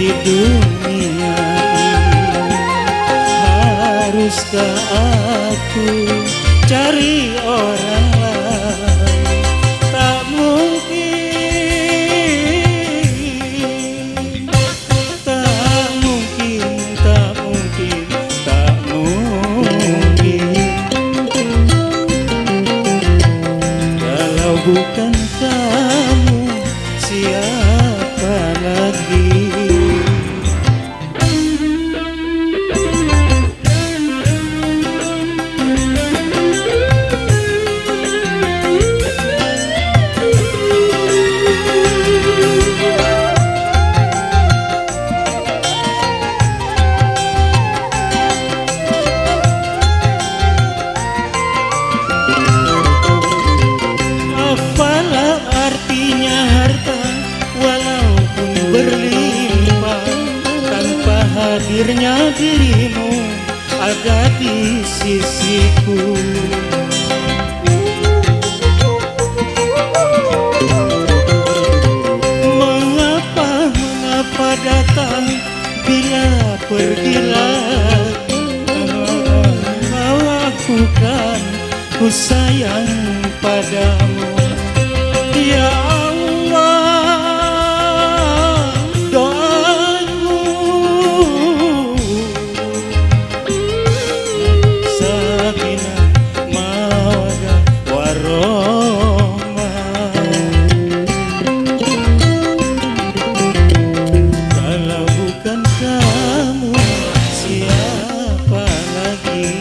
di dunia ini. Haruskah aku cari orang lain? Tak mungkin, tak mungkin, tak mungkin, tak mungkin. Kalau bukan kamu, siapa lagi? Apalah artinya harta walaupun berlimpah, tanpa hadirnya dirimu ada di sisiku. Mengapa datang bila pergilah? Kau lakukan, ku sayang padamu. Ya Allah, doamu sakinah mawaddah warahmah. Kalau bukan kamu, siapa lagi?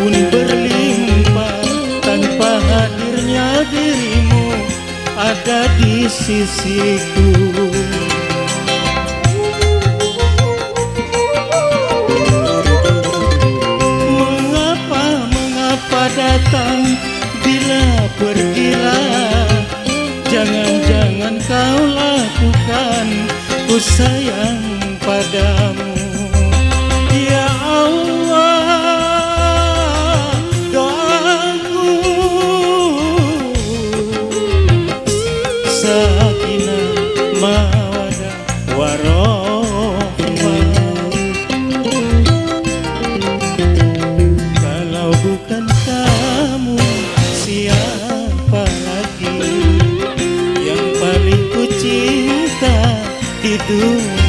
Pun berlimpah, tanpa hadirnya dirimu ada di sisiku. Mengapa datang bila pergilah? Jangan-jangan kau lakukan, ku sayang padamu. Ya Allah, sakinah mawaddah warahmah. Kalau bukan kamu, siapa lagi? Yang paling ku cinta di dunia